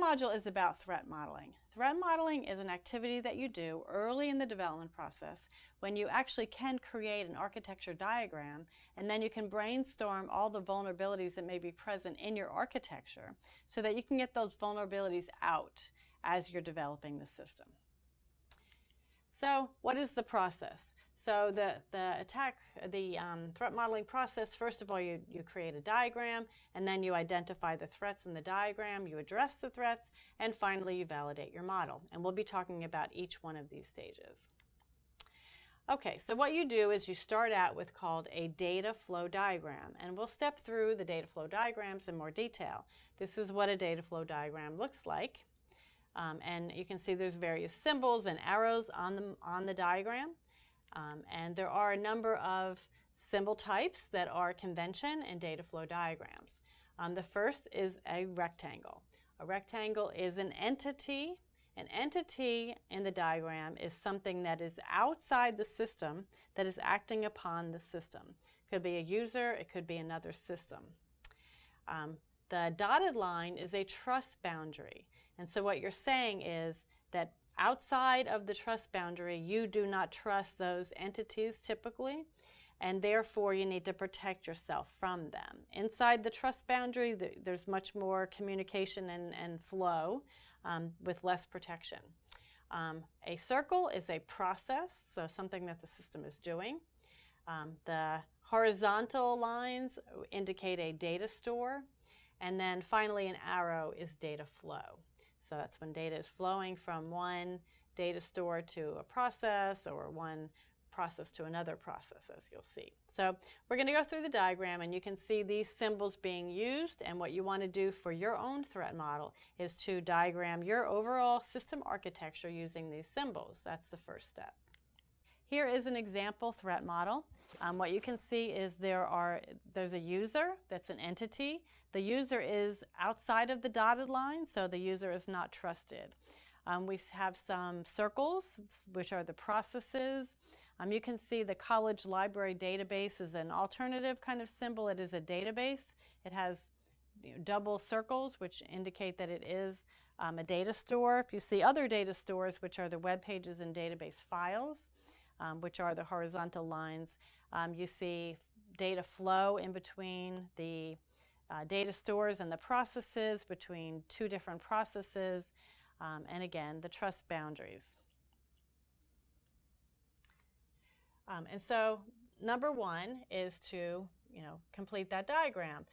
module is about threat modeling. Threat modeling is an activity that you do early in the development process when you actually can create an architecture diagram, and then you can brainstorm all the vulnerabilities that may be present in your architecture so that you can get those vulnerabilities out as you're developing the system. So what is the process? So the threat modeling process, first of all, you create a diagram, and then you identify the threats in the diagram, you address the threats, and finally you validate your model. And we'll be talking about each one of these stages. Okay, so what you do is you start out with called a data flow diagram, and we'll step through the data flow diagrams in more detail. This is what a data flow diagram looks like. And you can see there's various symbols and arrows on the diagram. And there are a number of symbol types that are convention in data flow diagrams. The first is a rectangle. A rectangle is an entity. An entity in the diagram is something that is outside the system that is acting upon the system. It could be a user, it could be another system. The dotted line is a trust boundary. And so what you're saying is that outside of the trust boundary, you do not trust those entities typically, and therefore you need to protect yourself from them. Inside the trust boundary, there's much more communication and flow with less protection. A circle is a process, so something that the system is doing. The horizontal lines indicate a data store, and then finally an arrow is data flow. So that's when data is flowing from one data store to a process or one process to another process, as you'll see. So we're going to go through the diagram, and you can see these symbols being used, and what you want to do for your own threat model is to diagram your overall system architecture using these symbols. That's the first step. Here is an example threat model. What you can see is there's a user that's an entity. The user is outside of the dotted line, so the user is not trusted. We have some circles, which are the processes. You can see the college library database is an alternative kind of symbol. It is a database. It has double circles, which indicate that it is a data store. If you see other data stores, which are the web pages and database files, which are the horizontal lines, you see data flow in between the data stores and the processes, between two different processes, and again, the trust boundaries. And so number one is to complete that diagram.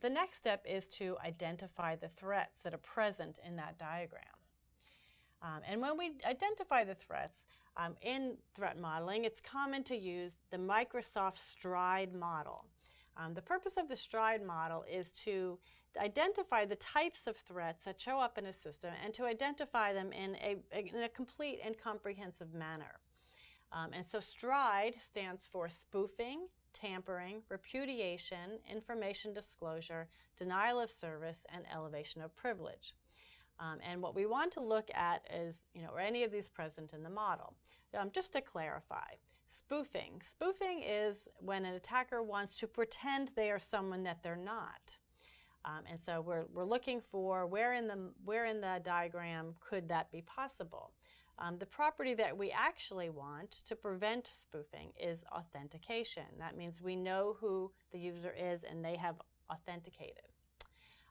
The next step is to identify the threats that are present in that diagram. And when we identify the threats in threat modeling, it's common to use the Microsoft STRIDE model. The purpose of the STRIDE model is to identify the types of threats that show up in a system and to identify them in a complete and comprehensive manner. And so STRIDE stands for spoofing, tampering, repudiation, information disclosure, denial of service, and elevation of privilege. And what we want to look at is, are any of these present in the model? Just to clarify, spoofing. Spoofing is when an attacker wants to pretend they are someone that they're not. And so we're looking for where in the diagram could that be possible. The property that we actually want to prevent spoofing is authentication. That means we know who the user is and they have authenticated.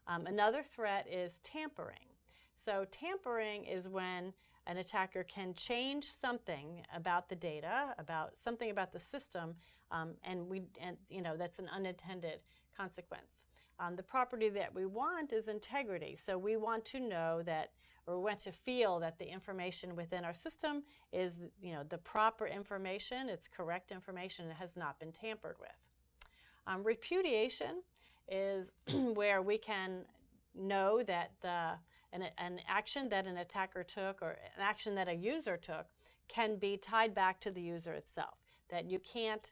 Another threat is tampering. So tampering is when an attacker can change something about the data, something about the system, and that's an unintended consequence. The property that we want is integrity. So we want to know that, or want to feel that the information within our system is, the proper information, it's correct information, it has not been tampered with. Repudiation is where we can know that an action that an attacker took or an action that a user took can be tied back to the user itself. That you can't,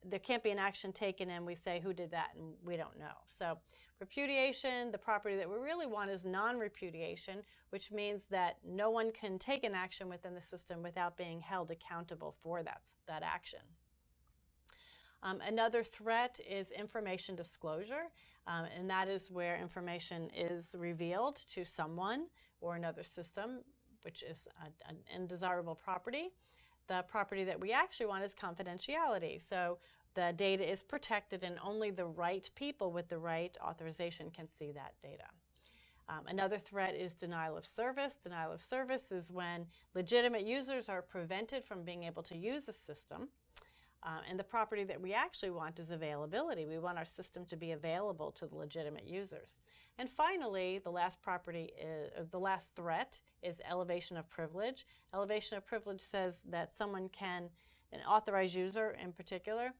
there can't be an action taken and we say who did that and we don't know. So repudiation, the property that we really want is non-repudiation, which means that no one can take an action within the system without being held accountable for that action. Another threat is information disclosure, and that is where information is revealed to someone or another system, which is an undesirable property. The property that we actually want is confidentiality. So the data is protected and only the right people with the right authorization can see that data. Another threat is denial of service. Denial of service is when legitimate users are prevented from being able to use a system. And the property that we actually want is availability. We want our system to be available to the legitimate users. And finally, the last threat is elevation of privilege. Elevation of privilege says that someone can, an authorized user in particular,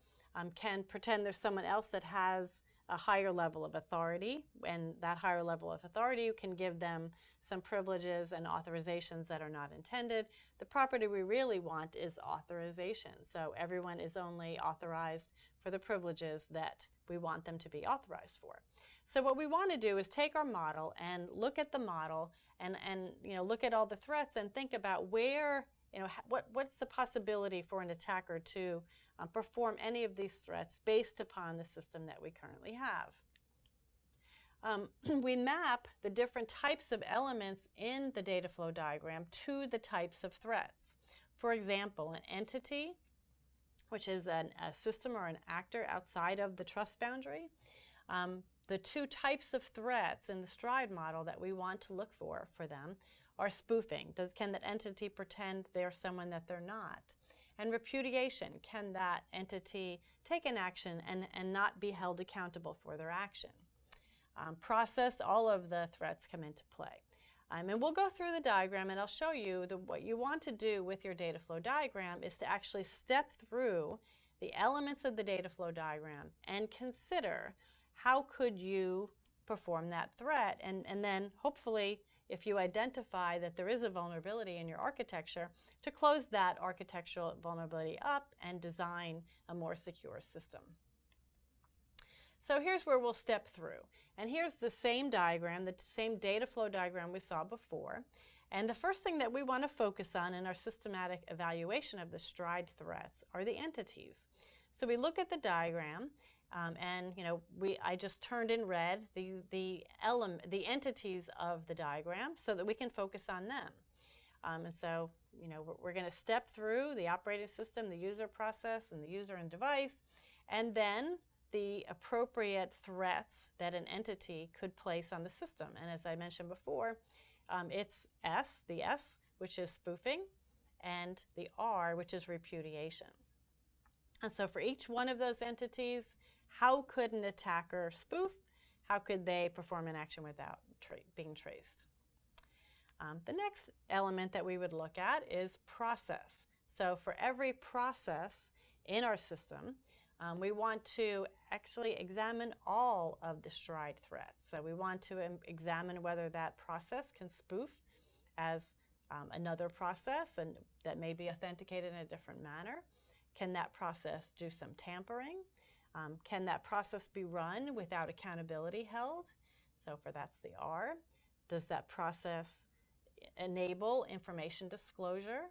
can pretend there's someone else that has a higher level of authority, and that higher level of authority can give them some privileges and authorizations that are not intended. The property we really want is authorization. So everyone is only authorized for the privileges that we want them to be authorized for. So what we want to do is take our model and look at the model and look at all the threats and think about where, what's the possibility for an attacker to perform any of these threats based upon the system that we currently have. We map the different types of elements in the data flow diagram to the types of threats. For example, an entity, which is a system or an actor outside of the trust boundary. The two types of threats in the STRIDE model that we want to look for them are spoofing. Can that entity pretend they're someone that they're not? And repudiation, can that entity take an action and not be held accountable for their action? Process, all of the threats come into play. And we'll go through the diagram and I'll show you what you want to do with your data flow diagram is to actually step through the elements of the data flow diagram and consider how could you perform that threat, and then hopefully if you identify that there is a vulnerability in your architecture, to close that architectural vulnerability up and design a more secure system. So here's where we'll step through. And here's the same diagram, the same data flow diagram we saw before. And the first thing that we want to focus on in our systematic evaluation of the STRIDE threats are the entities. So we look at the diagram, I just turned in red the entities of the diagram so that we can focus on them. And so, we're going to step through the operating system, the user process, and the user and device, and then the appropriate threats that an entity could place on the system. And as I mentioned before, it's the S, which is spoofing, and the R, which is repudiation. And so for each one of those entities, how could an attacker spoof? How could they perform an action without being traced? The next element that we would look at is process. So for every process in our system, we want to actually examine all of the STRIDE threats. So we want to examine whether that process can spoof as another process and that may be authenticated in a different manner. Can that process do some tampering? Can that process be run without accountability held? So that's the R. Does that process enable information disclosure?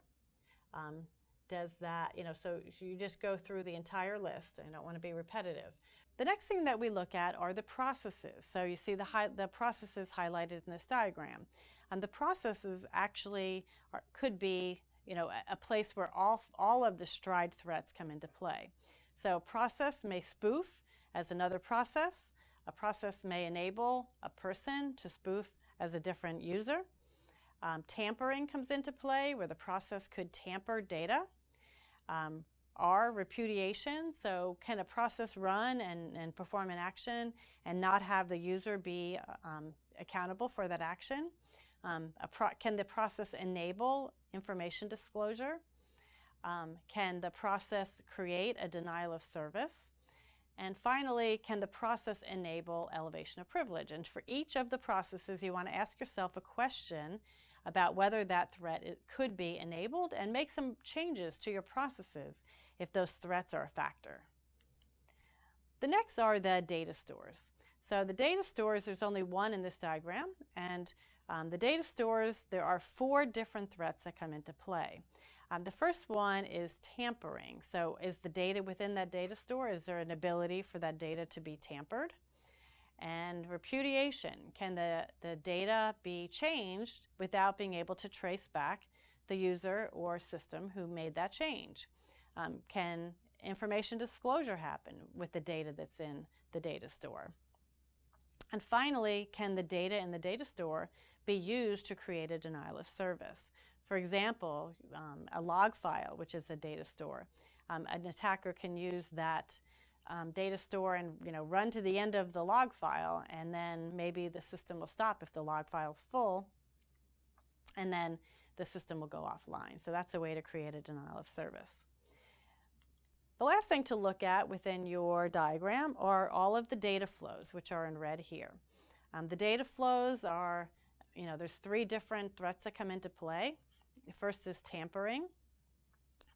Does that, so you just go through the entire list. I don't want to be repetitive. The next thing that we look at are the processes. So you see the processes highlighted in this diagram. And the processes actually could be, a place where all of the STRIDE threats come into play. So a process may spoof as another process. A process may enable a person to spoof as a different user. Tampering comes into play where the process could tamper data. R, repudiation. So can a process run and perform an action and not have the user be accountable for that action? Can the process enable information disclosure? Can the process create a denial of service? And finally, can the process enable elevation of privilege? And for each of the processes, you want to ask yourself a question about whether that threat could be enabled and make some changes to your processes if those threats are a factor. The next are the data stores. So the data stores, there's only one in this diagram, and the data stores, there are 4 different threats that come into play. The first one is tampering. So is the data within that data store, is there an ability for that data to be tampered? And repudiation, can the data be changed without being able to trace back the user or system who made that change? Can information disclosure happen with the data that's in the data store? And finally, can the data in the data store be used to create a denial of service? For example, a log file, which is a data store. An attacker can use that data store and run to the end of the log file, and then maybe the system will stop if the log file is full, and then the system will go offline. So that's a way to create a denial of service. The last thing to look at within your diagram are all of the data flows, which are in red here. The data flows are, there's 3 different threats that come into play. The first is tampering.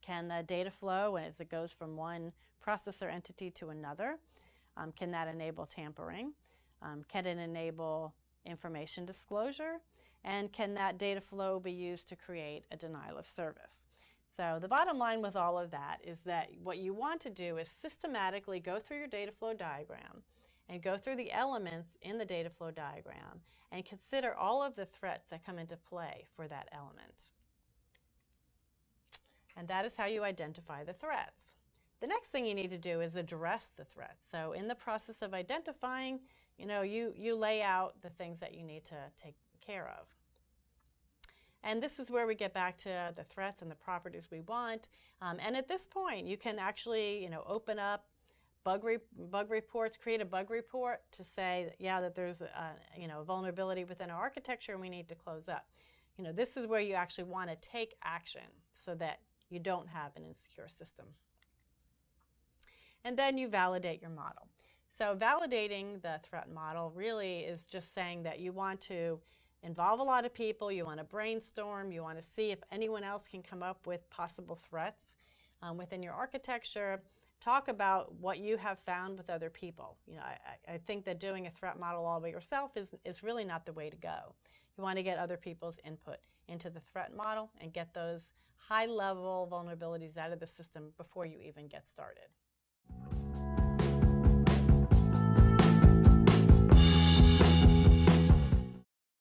Can the data flow, as it goes from one processor entity to another, can that enable tampering? Can it enable information disclosure? And can that data flow be used to create a denial of service? So the bottom line with all of that is that what you want to do is systematically go through your data flow diagram and go through the elements in the data flow diagram and consider all of the threats that come into play for that element. And that is how you identify the threats. The next thing you need to do is address the threats. So in the process of identifying, you lay out the things that you need to take care of. And this is where we get back to the threats and the properties we want. And at this point, you can actually, open up bug reports, create a bug report to say, that there's a vulnerability within our architecture and we need to close up. This is where you actually want to take action so that you don't have an insecure system. And then you validate your model. So validating the threat model really is just saying that you want to involve a lot of people, you want to brainstorm, you want to see if anyone else can come up with possible threats within your architecture. Talk about what you have found with other people. I think that doing a threat model all by yourself is really not the way to go. You want to get other people's input into the threat model and get those high-level vulnerabilities out of the system before you even get started.